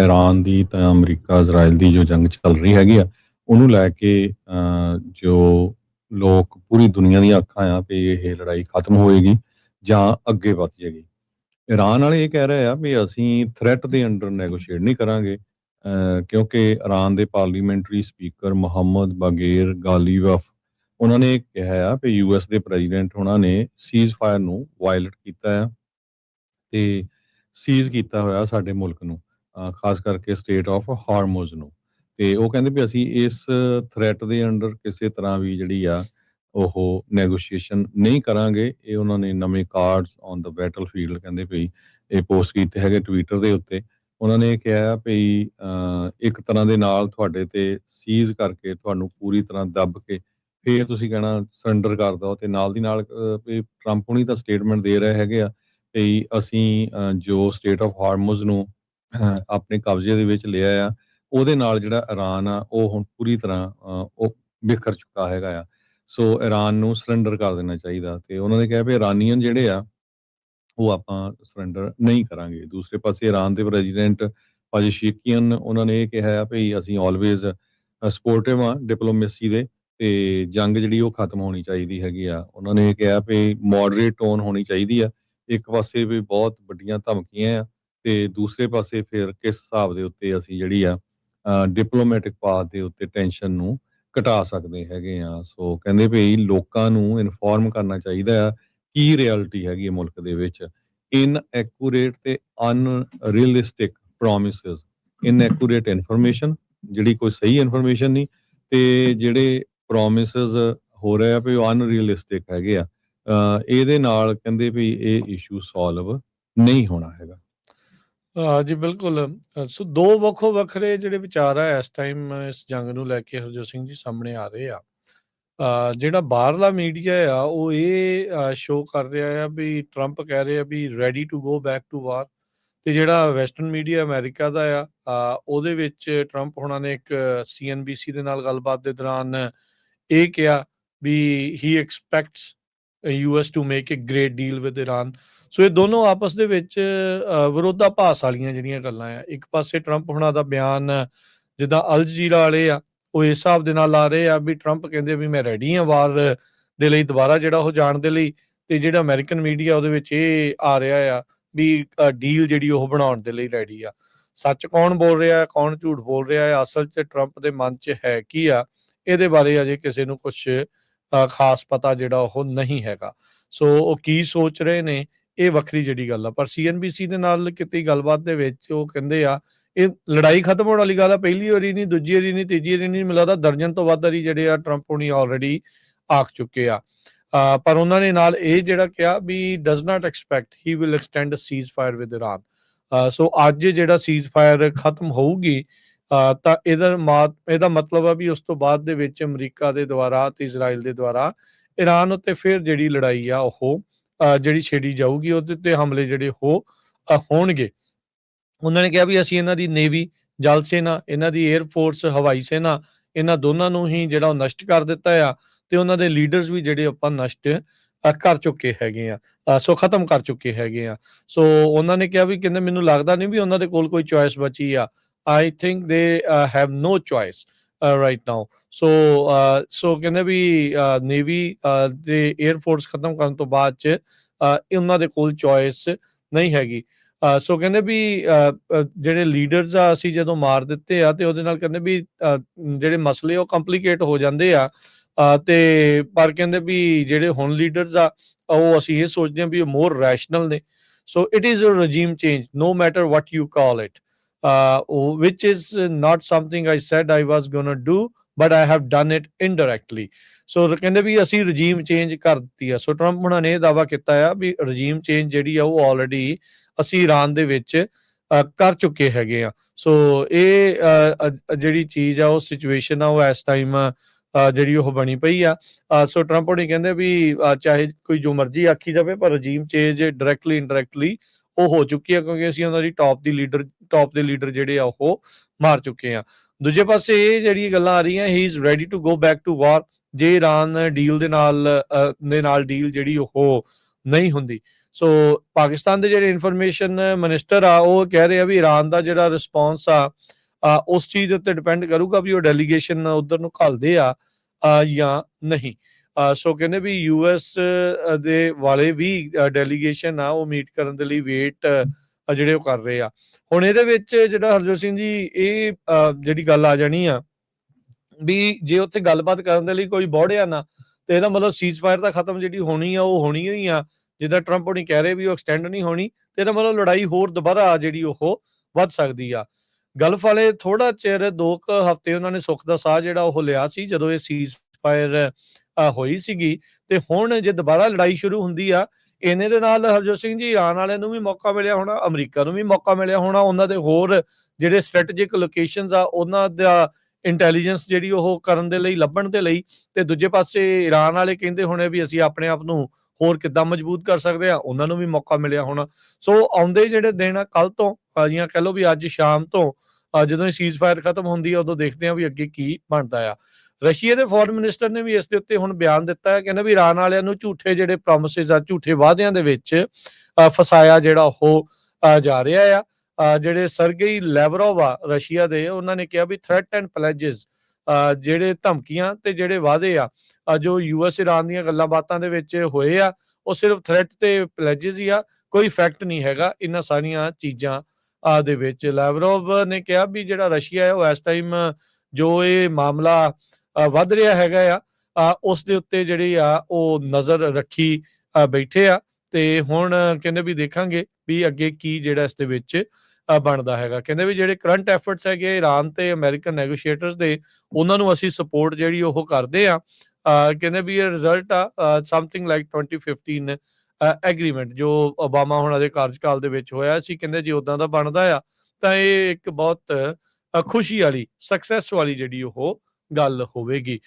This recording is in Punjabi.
ईरान की तो अमरीका इजराइल की जो जंग चल रही हैगी आ ਉਹਨੂੰ ਲੈ ਕੇ ਜੋ ਲੋਕ ਪੂਰੀ ਦੁਨੀਆ ਦੀਆਂ ਅੱਖਾਂ ਆ ਵੀ ਇਹ ਲੜਾਈ ਖਤਮ ਹੋਏਗੀ ਜਾਂ ਅੱਗੇ ਵੱਧ ਜਾਏਗੀ। ਈਰਾਨ ਵਾਲੇ ਇਹ ਕਹਿ ਰਹੇ ਆ ਵੀ ਅਸੀਂ ਥ੍ਰੈਟ ਦੇ ਅੰਡਰ ਨੈਗੋਸ਼ੀਏਟ ਨਹੀਂ ਕਰਾਂਗੇ ਕਿਉਂਕਿ ਈਰਾਨ ਦੇ ਪਾਰਲੀਮੈਂਟਰੀ ਸਪੀਕਰ ਮੁਹੰਮਦ ਬਾਗੇਰ ਗਾਲੀਬਫ ਉਹਨਾਂ ਨੇ ਕਿਹਾ ਆ ਵੀ ਯੂਐਸ ਦੇ ਪ੍ਰੈਜ਼ੀਡੈਂਟ ਉਹਨਾਂ ਨੇ ਸੀਜ਼ ਫਾਇਰ ਨੂੰ ਵਾਇਲੇਟ ਕੀਤਾ ਆ ਤੇ ਸੀਜ਼ ਕੀਤਾ ਹੋਇਆ ਸਾਡੇ ਮੁਲਕ ਨੂੰ ਖਾਸ ਕਰਕੇ ਸਟੇਟ ਆਫ ਹਾਰਮੋਜ਼ ਨੂੰ। ਤੇ ਉਹ ਕਹਿੰਦੇ ਵੀ ਅਸੀਂ ਇਸ ਥ੍ਰੈਟ ਦੇ ਅੰਡਰ ਕਿਸੇ ਤਰ੍ਹਾਂ ਵੀ ਜਿਹੜੀ ਆ ਉਹ ਨੈਗੋਸ਼ੀਏਸ਼ਨ ਨਹੀਂ ਕਰਾਂਗੇ। ਇਹ ਉਹਨਾਂ ਨੇ ਨਵੇਂ cards on the battle field ਕਹਿੰਦੇ ਵੀ ਇਹ ਪੋਸਟ ਕੀਤੇ ਹੈਗੇ ਟਵਿੱਟਰ ਦੇ ਉੱਤੇ। ਉਹਨਾਂ ਨੇ ਕਿਹਾ ਵੀ ਇੱਕ ਤਰ੍ਹਾਂ ਦੇ ਨਾਲ ਤੁਹਾਡੇ ਤੇ ਸੀਜ਼ ਕਰਕੇ ਤੁਹਾਨੂੰ ਪੂਰੀ ਤਰ੍ਹਾਂ ਦੱਬ ਕੇ ਫਿਰ ਤੁਸੀਂ ਕਹਿਣਾ ਸਰੈਂਡਰ ਕਰ ਦਿਓ ਤੇ ਨਾਲ ਦੀ ਨਾਲ ਵੀ ਟਰੰਪ ਹੁਣੀ ਤਾਂ ਸਟੇਟਮੈਂਟ ਦੇ ਰਹੇ ਹੈਗੇ ਆ ਵੀ ਅਸੀਂ ਜੋ ਸਟੇਟ ਆਫ ਹਾਰਮੋਜ਼ ਨੂੰ ਆਪਣੇ ਕਬਜ਼ੇ ਦੇ ਵਿੱਚ ਲਿਆ ਆ ਉਹਦੇ ਨਾਲ ਜਿਹੜਾ ਈਰਾਨ ਆ ਉਹ ਹੁਣ ਪੂਰੀ ਤਰ੍ਹਾਂ ਉਹ ਬਿਖਰ ਚੁੱਕਾ ਹੈਗਾ ਆ। ਸੋ ਈਰਾਨ ਨੂੰ ਸਰੈਂਡਰ ਕਰ ਦੇਣਾ ਚਾਹੀਦਾ ਤੇ ਉਹਨਾਂ ਨੇ ਕਿਹਾ ਵੀ ਇਰਾਨੀਅਨ ਜਿਹੜੇ ਆ ਉਹ ਆਪਾਂ ਸਰੈਂਡਰ ਨਹੀਂ ਕਰਾਂਗੇ। ਦੂਸਰੇ ਪਾਸੇ ਈਰਾਨ ਦੇ ਪ੍ਰੈਜ਼ੀਡੈਂਟ ਪਾਜ਼ੇਸ਼ਕਿਆਨ ਉਹਨਾਂ ਨੇ ਇਹ ਕਿਹਾ ਆ ਵੀ ਅਸੀਂ ਆਲਵੇਜ਼ ਸਪੋਰਟਿਵ ਆ ਡਿਪਲੋਮੇਸੀ ਦੇ ਤੇ ਜੰਗ ਜਿਹੜੀ ਉਹ ਖਤਮ ਹੋਣੀ ਚਾਹੀਦੀ ਹੈਗੀ ਆ। ਉਹਨਾਂ ਨੇ ਇਹ ਕਿਹਾ ਵੀ ਮੋਡਰੇਟ ਟੋਨ ਹੋਣੀ ਚਾਹੀਦੀ ਆ। ਇੱਕ ਪਾਸੇ ਵੀ ਬਹੁਤ ਵੱਡੀਆਂ ਧਮਕੀਆਂ ਆ ਤੇ ਦੂਸਰੇ ਪਾਸੇ ਫਿਰ ਕਿਸ ਹਿਸਾਬ ਦੇ ਉੱਤੇ ਅਸੀਂ ਜਿਹੜੀ ਆ ਡਿਪਲੋਮੈਟਿਕ ਪਾਥ ਦੇ ਉੱਤੇ ਟੈਨਸ਼ਨ ਨੂੰ ਘਟਾ ਸਕਦੇ ਹੈਗੇ ਆ। ਸੋ ਕਹਿੰਦੇ ਵੀ ਲੋਕਾਂ ਨੂੰ ਇਨਫੋਰਮ ਕਰਨਾ ਚਾਹੀਦਾ ਆ ਕੀ ਰਿਐਲਿਟੀ ਹੈਗੀ ਹੈ ਮੁਲਕ ਦੇ ਵਿੱਚ। ਇਨਐਕੂਰੇਟ ਤੇ ਅਨਰੀਅਲਿਸਟਿਕ ਪ੍ਰੋਮਿਸਸ, ਇਨਐਕੂਰੇਟ ਇਨਫੋਰਮੇਸ਼ਨ ਜਿਹੜੀ ਕੋਈ ਸਹੀ ਇਨਫੋਰਮੇਸ਼ਨ ਨਹੀਂ ਤੇ ਜਿਹੜੇ ਪ੍ਰੋਮਿਸਸ ਹੋ ਰਹੇ ਆ ਵੀ ਉਹ ਅਨਰੀਅਲਿਸਟਿਕ ਹੈਗੇ ਆ। ਇਹਦੇ ਨਾਲ ਕਹਿੰਦੇ ਵੀ ਇਹ ਇਸ਼ੂ ਸੋਲਵ ਨਹੀਂ ਹੋਣਾ ਹੈਗਾ। ਜੀ ਬਿਲਕੁਲ। ਸੋ ਦੋ ਵੱਖੋ ਵੱਖਰੇ ਜਿਹੜੇ ਵਿਚਾਰ ਆ ਇਸ ਟਾਈਮ ਇਸ ਜੰਗ ਨੂੰ ਲੈ ਕੇ ਹਰਜੋਤ ਸਿੰਘ ਜੀ ਸਾਹਮਣੇ ਆ ਰਹੇ ਆ। ਜਿਹੜਾ ਬਾਹਰਲਾ ਮੀਡੀਆ ਆ ਉਹ ਇਹ ਸ਼ੋਅ ਕਰ ਰਿਹਾ ਆ ਵੀ ਟਰੰਪ ਕਹਿ ਰਿਹਾ we ready to go back to war ਤੇ ਜਿਹੜਾ ਵੈਸਟਰਨ ਮੀਡੀਆ ਅਮਰੀਕਾ ਦਾ ਆ ਉਹਦੇ ਵਿੱਚ ਟਰੰਪ ਹੋਣਾ ਨੇ ਇੱਕ CNBC ਦੇ ਨਾਲ ਗੱਲਬਾਤ ਦੇ ਦੌਰਾਨ ਇਹ ਕਿਹਾ ਵੀ he expects US to make a great deal with Iran. So ਇਹ ਦੋਨੋਂ ਆਪਸ ਦੇ ਵਿੱਚ ਵਿਰੋਧਾਭਾਸ ਵਾਲੀਆਂ ਜਿਹੜੀਆਂ ਗੱਲਾਂ ਆ। ਇੱਕ ਪਾਸੇ ਟਰੰਪ ਹੋਣਾ ਦਾ ਬਿਆਨ ਜਿੱਦਾਂ ਅਲ ਜਜ਼ੀਰਾ ਵਾਲੇ ਆ ਉਹ ਇਸ ਹਿਸਾਬ ਦੇ ਨਾਲ ਲਾ ਰਹੇ ਆ ਵੀ ਟਰੰਪ ਕਹਿੰਦੇ ਵੀ ਮੈਂ ਰੈਡੀ ਹਾਂ ਵਾਰ ਦੇ ਲਈ ਦੁਬਾਰਾ ਜਿਹੜਾ ਉਹ ਜਾਣ ਦੇ ਲਈ। ਤੇ ਜਿਹੜਾ ਅਮਰੀਕਨ ਮੀਡੀਆ ਉਹਦੇ ਵਿੱਚ ਇਹ ਆ ਰਿਹਾ ਆ ਵੀ ਡੀਲ ਜਿਹੜੀ ਉਹ ਬਣਾਉਣ ਦੇ ਲਈ ਰੈਡੀ ਆ। ਸੱਚ ਕੌਣ ਬੋਲ ਰਿਹਾ ਕੌਣ ਝੂਠ ਬੋਲ ਰਿਹਾ ਹੈ ਅਸਲ 'ਚ ਟਰੰਪ ਦੇ ਮਨ 'ਚ ਹੈ ਕੀ ਆ ਇਹਦੇ ਬਾਰੇ ਅਜੇ ਕਿਸੇ ਨੂੰ ਕੁਛ ਖਾਸ ਪਤਾ ਜਿਹੜਾ ਉਹ ਨਹੀਂ ਹੈਗਾ। ਸੋ ਉਹ ਕੀ ਸੋਚ ਰਹੇ ਨੇ ਇਹ ਵੱਖਰੀ ਜਿਹੜੀ ਗੱਲ ਆ। ਪਰ CNBC ਦੇ ਨਾਲ ਕੀਤੀ ਗੱਲਬਾਤ ਦੇ ਵਿੱਚ ਉਹ ਕਹਿੰਦੇ ਆ ਇਹ ਲੜਾਈ ਖਤਮ ਹੋਣ ਵਾਲੀ ਗੱਲ ਆ। ਪਹਿਲੀ ਵਾਰੀ ਨਹੀਂ, ਦੂਜੀ ਵਾਰੀ ਨਹੀਂ, ਤੀਜੀ ਵਾਰੀ ਨਹੀਂ, ਮੈਨੂੰ ਲੱਗਦਾ ਦਰਜਨ ਤੋਂ ਵੱਧ ਵਾਰੀ ਜਿਹੜੇ ਆ ਟਰੰਪ ਹੋਣੀ ਆਲਰੇਡੀ ਆਖ ਚੁੱਕੇ ਆ। ਪਰ ਉਹਨਾਂ ਨੇ ਨਾਲ ਇਹ ਜਿਹੜਾ ਕਿਹਾ ਵੀ does not expect he will extend ceasefire with Iran. So ਅੱਜ ਜਿਹੜਾ ਸੀਜ਼ ਫਾਇਰ ਖਤਮ ਹੋਊਗੀ ਤਾਂ ਇਹਦਾ ਮਤਲਬ ਆ ਵੀ ਉਸ ਤੋਂ ਬਾਅਦ ਦੇ ਵਿੱਚ ਅਮਰੀਕਾ ਦੇ ਦੁਆਰਾ ਤੇ ਇਜ਼ਰਾਈਲ ਦੇ ਦੁਆਰਾ ਈਰਾਨ ਉੱਤੇ ਫਿਰ ਜਿਹੜੀ ਲੜਾਈ ਆ ਉਹ ਜਿਹੜੀ ਛੇੜੀ ਜਾਊਗੀ ਉਹਦੇ ਤੇ ਹਮਲੇ ਜਿਹੜੇ ਉਹ ਹੋਣਗੇ। ਉਹਨਾਂ ਨੇ ਕਿਹਾ ਵੀ ਅਸੀਂ ਇਹਨਾਂ ਦੀ ਨੇਵੀ, ਜਲ ਸੈਨਾ, ਇਹਨਾਂ ਦੀ ਏਅਰ ਫੋਰਸ, ਹਵਾਈ ਸੈਨਾ ਇਹਨਾਂ ਦੋਨਾਂ ਨੂੰ ਹੀ ਜਿਹੜਾ ਉਹ ਨਸ਼ਟ ਕਰ ਦਿੱਤਾ ਆ ਤੇ ਉਹਨਾਂ ਦੇ ਲੀਡਰਸ ਵੀ ਜਿਹੜੇ ਆਪਾਂ ਨਸ਼ਟ ਕਰ ਚੁੱਕੇ ਹੈਗੇ ਆ। ਸੋ ਖਤਮ ਕਰ ਚੁੱਕੇ ਹੈਗੇ ਆ। ਸੋ ਉਹਨਾਂ ਨੇ ਕਿਹਾ ਵੀ ਕਹਿੰਦੇ ਮੈਨੂੰ ਲੱਗਦਾ ਨਹੀਂ ਵੀ ਉਹਨਾਂ ਦੇ ਕੋਲ ਕੋਈ ਚੋਇਸ ਬਚੀ ਆ। I think they have no choice right now. ਸੋ ਕਹਿੰਦੇ ਵੀ ਨੇਵੀ ਤੇ ਏਅਰ ਫੋਰਸ ਖਤਮ ਕਰਨ ਤੋਂ ਬਾਅਦ 'ਚ ਉਹਨਾਂ ਦੇ ਕੋਲ ਚੋਇਸ ਨਹੀਂ ਹੈਗੀ। ਸੋ ਕਹਿੰਦੇ ਵੀ ਜਿਹੜੇ ਲੀਡਰਸ ਆ ਅਸੀਂ ਜਦੋਂ ਮਾਰ ਦਿੱਤੇ ਆ ਤੇ ਉਹਦੇ ਨਾਲ ਕਹਿੰਦੇ ਵੀ ਜਿਹੜੇ ਮਸਲੇ ਉਹ ਕੰਪਲੀਕੇਟ ਹੋ ਜਾਂਦੇ ਆ ਤੇ ਪਰ ਕਹਿੰਦੇ ਵੀ ਜਿਹੜੇ ਹੁਣ ਲੀਡਰਸ ਆ ਉਹ ਅਸੀਂ ਇਹ ਸੋਚਦੇ ਹਾਂ ਵੀ ਉਹ ਮੋਰ ਰੈਸ਼ਨਲ ਨੇ। So it is a regime change no matter what you call it, which is not something I said I was gonna do but I have done it indirectly. ਸੋ ਕਹਿੰਦੇ ਵੀ ਅਸੀਂ ਰਜੀਮ ਚੇਂਜ ਕਰ ਦਿੱਤੀ ਆ। ਸੋ ਟਰੰਪ ਹੁਣਾਂ ਨੇ ਇਹ ਦਾਅਵਾ ਕੀਤਾ ਆ ਵੀ ਰਜੀਮ ਚੇਂਜ ਜਿਹੜੀ ਆ ਉਹ ਆਲਰੇਡੀ ਅਸੀਂ ਈਰਾਨ ਦੇ ਵਿੱਚ ਕਰ ਚੁੱਕੇ ਹੈਗੇ ਆ। ਸੋ ਇਹ ਜਿਹੜੀ ਚੀਜ਼ ਆ ਉਹ ਸਿਚੁਏਸ਼ਨ ਆ ਉਹ ਇਸ ਟਾਈਮ ਜਿਹੜੀ ਉਹ ਬਣੀ ਪਈ ਆ। ਸੋ ਟਰੰਪ ਹੋਣੀ ਕਹਿੰਦੇ ਵੀ ਚਾਹੇ ਕੋਈ ਜੋ ਮਰਜ਼ੀ ਆਖੀ ਜਾਵੇ ਪਰ ਰਜੀਮ ਚੇਂਜ ਡਾਇਰੈਕਟਲੀ ਇਨਡਾਇਰੈਕਟਲੀ ਉਹ ਹੋ ਚੁੱਕੀ ਆ ਕਿਉਂਕਿ ਅਸੀਂ ਉਹਨਾਂ ਦੀ ਟੌਪ ਦੇ ਲੀਡਰ ਜਿਹੜੇ ਆ ਉਹ ਮਾਰ ਚੁੱਕੇ ਆ। ਦੂਜੇ ਪਾਸੇ ਇਹ ਜਿਹੜੀ ਗੱਲਾਂ ਆ ਰਹੀਆਂ he is ready to go back to war ਜੇ ਈਰਾਨ ਡੀਲ ਦੇ ਨਾਲ ਡੀਲ ਜਿਹੜੀ ਉਹ ਨਹੀਂ ਹੁੰਦੀ ਸੋ ਪਾਕਿਸਤਾਨ ਦੇ ਜਿਹੜੇ ਇਨਫੋਰਮੇਸ਼ਨ ਮਿਨਿਸਟਰ ਆ ਉਹ ਕਹਿ ਰਹੇ ਆ ਵੀ ਈਰਾਨ ਦਾ ਜਿਹੜਾ ਰਿਸਪੌਂਸ ਆ ਉਸ ਚੀਜ਼ ਉੱਤੇ ਡਿਪੈਂਡ ਕਰੂਗਾ ਵੀ ਉਹ ਡੈਲੀਗੇਸ਼ਨ ਉੱਧਰ ਨੂੰ ਘੱਲਦੇ ਆ ਜਾਂ ਨਹੀਂ। ਸੋ ਕਹਿੰਦੇ ਵੀ ਯੂਐਸ ਦੇ ਵਾਲੇ ਵੀ ਡੈਲੀਗੇਸ਼ਨ ਆ ਉਹ ਮੀਟ ਕਰਨ ਦੇ ਲਈ ਵੇਟ ਜਿਹੜੇ ਉਹ ਕਰ ਰਹੇ ਆ। ਹੁਣ ਇਹਦੇ ਵਿੱਚ ਜਿਹੜਾ ਹਰਜੋਤ ਸਿੰਘ ਜੀ ਇਹ ਜਿਹੜੀ ਗੱਲ ਆ ਜਾਣੀ ਆ ਵੀ ਜੇ ਉੱਥੇ ਗੱਲਬਾਤ ਕਰਨ ਦੇ ਲਈ ਕੋਈ ਬੋੜਿਆ ਨਾ ਤੇ ਇਹਦਾ ਮਤਲਬ ਸੀਜ਼ਫਾਇਰ ਤਾਂ ਖਤਮ ਜਿਹੜੀ ਹੋਣੀ ਆ ਉਹ ਹੋਣੀ ਹੀ ਆ। ਜਿੱਦਾਂ ਟਰੰਪ ਹੋਣੀ ਕਹਿ ਰਹੇ ਵੀ ਉਹ ਐਕਸਟੈਂਡ ਨਹੀਂ ਹੋਣੀ ਤੇ ਇਹਦਾ ਮਤਲਬ ਲੜਾਈ ਹੋਰ ਦੁਬਾਰਾ ਜਿਹੜੀ ਉਹ ਵੱਧ ਸਕਦੀ ਆ। ਗਲਫ ਵਾਲੇ ਥੋੜਾ ਚਿਰ 2 ਹਫ਼ਤੇ ਉਹਨਾਂ ਨੇ ਸੁੱਖ ਦਾ ਸਾਹ ਜਿਹੜਾ ਉਹ ਲਿਆ ਸੀ ਜਦੋਂ ਇਹ ਸੀਜ਼ਫਾਇਰ ਹੋਈ ਸੀਗੀ ਤੇ ਹੁਣ ਜੇ ਦੁਬਾਰਾ ਲੜਾਈ ਸ਼ੁਰੂ ਹੁੰਦੀ ਆ ਇਹਨੇ ਦੇ ਨਾਲ ਹਰਜੋਤ ਸਿੰਘ ਜੀ ਈਰਾਨ ਵਾਲਿਆਂ ਨੂੰ ਵੀ ਮੌਕਾ ਮਿਲਿਆ ਹੋਣਾ, ਅਮਰੀਕਾ ਨੂੰ ਵੀ ਮੌਕਾ ਮਿਲਿਆ ਹੋਣਾ ਉਹਨਾਂ ਦੇ ਹੋਰ ਜਿਹੜੇ ਸਟ੍ਰੈਟੇਜਿਕ ਲੋਕੇਸ਼ਨਸ ਆ ਉਹਨਾਂ ਦਾ ਇੰਟੈਲੀਜੈਂਸ ਜਿਹੜੀ ਉਹ ਕਰਨ ਦੇ ਲਈ ਲੱਭਣ ਦੇ ਲਈ। ਤੇ ਦੂਜੇ ਪਾਸੇ ਈਰਾਨ ਵਾਲੇ ਕਹਿੰਦੇ ਹੋਣੇ ਵੀ ਅਸੀਂ ਆਪਣੇ ਆਪ ਨੂੰ ਹੋਰ ਕਿੱਦਾਂ ਮਜ਼ਬੂਤ ਕਰ ਸਕਦੇ ਆ, ਉਹਨਾਂ ਨੂੰ ਵੀ ਮੌਕਾ ਮਿਲਿਆ ਹੋਣਾ। ਸੋ ਆਉਂਦੇ ਜਿਹੜੇ ਦਿਨ ਆ ਕੱਲ ਤੋਂ ਜਾਂ ਕਹਿ ਲਓ ਵੀ ਅੱਜ ਸ਼ਾਮ ਤੋਂ ਜਦੋਂ ਇਹ ਸੀਜ਼ਫਾਇਰ ਖਤਮ ਹੁੰਦੀ ਆ ਉਦੋਂ ਦੇਖਦੇ ਆ ਵੀ ਅੱਗੇ ਕੀ ਬਣਦਾ ਆ। ਰਸ਼ੀਆ ਦੇ ਫੋਰਨ ਮਿਨਿਸਟਰ ਨੇ ਵੀ ਇਸ ਦੇ ਉੱਤੇ ਹੁਣ ਬਿਆਨ ਦਿੱਤਾ ਹੈ, ਕਹਿੰਦਾ ਵੀ ਈਰਾਨ ਵਾਲਿਆਂ ਨੂੰ ਝੂਠੇ ਜਿਹੜੇ ਪ੍ਰੋਮਿਸਿਸ ਆ ਝੂਠੇ ਵਾਅਦਿਆਂ ਦੇ ਵਿੱਚ ਫਸਾਇਆ ਜਿਹੜਾ ਉਹ ਜਾ ਰਿਹਾ ਆ। ਜਿਹੜੇ ਸਰਗੇਈ ਲੈਵਰੋਵ ਆ ਰਸ਼ੀਆ ਦੇ ਉਹਨਾਂ ਨੇ ਕਿਹਾ ਵੀ ਥ੍ਰੈਟ ਐਂਡ ਪਲੈਜਸ ਜਿਹੜੇ ਧਮਕੀਆਂ ਤੇ ਜਿਹੜੇ ਵਾਅਦੇ ਆ ਜੋ ਯੂਐਸ ਈਰਾਨ ਦੀਆਂ ਗੱਲਾਂ ਬਾਤਾਂ ਦੇ ਵਿੱਚ ਹੋਏ ਆ ਉਹ ਸਿਰਫ ਥ੍ਰੈਟ ਤੇ ਪਲੈਜਸ ਹੀ ਆ, ਕੋਈ ਫੈਕਟ ਨਹੀਂ ਹੈਗਾ ਇਹਨਾਂ ਸਾਰੀਆਂ ਚੀਜ਼ਾਂ ਦੇ ਵਿੱਚ। ਲੈਵਰੋਵ ਨੇ ਕਿਹਾ ਵੀ ਜਿਹੜਾ ਰਸ਼ੀਆ ਹੈ ਉਹ ਇਸ ਟਾਈਮ ਜੋ ਇਹ ਮਾਮਲਾ ਵੱਧ ਰਿਹਾ ਹੈਗਾ ਆ ਉਸ ਦੇ ਉੱਤੇ ਜਿਹੜੀ ਆ ਉਹ ਨਜ਼ਰ ਰੱਖੀ ਬੈਠੇ ਆ ਤੇ ਹੁਣ ਕਹਿੰਦੇ ਵੀ ਦੇਖਾਂਗੇ ਵੀ ਅੱਗੇ ਕੀ ਜਿਹੜਾ ਇਸ ਦੇ ਵਿੱਚ ਬਣਦਾ ਹੈਗਾ। ਕਹਿੰਦੇ ਵੀ ਜਿਹੜੇ ਕਰੰਟ ਐਫਰਟਸ ਹੈਗੇ ਈਰਾਨ ਤੇ ਅਮਰੀਕਨ ਨੈਗੋਸ਼ੀਏਟਰਸ ਦੇ ਉਹਨਾਂ ਨੂੰ ਅਸੀਂ ਸਪੋਰਟ ਜਿਹੜੀ ਉਹ ਕਰਦੇ ਆ। ਕਹਿੰਦੇ ਵੀ ਇਹ ਰਿਜ਼ਲਟ ਆ ਸਮਥਿੰਗ ਲਾਈਕ 2015 ਐਗਰੀਮੈਂਟ ਜੋ ਓਬਾਮਾ ਹੋਣਾ ਦੇ ਕਾਰਜਕਾਲ ਦੇ ਵਿੱਚ ਹੋਇਆ ਸੀ। ਕਹਿੰਦੇ ਜੇ ਉਦਾਂ ਦਾ ਬਣਦਾ ਆ ਤਾਂ ਇਹ ਇੱਕ ਬਹੁਤ ਖੁਸ਼ੀ ਵਾਲੀ ਸਕਸੈਸ ਵਾਲੀ ਜਿਹੜੀ ਉਹ ਗੱਲ ਹੋਵੇਗੀ।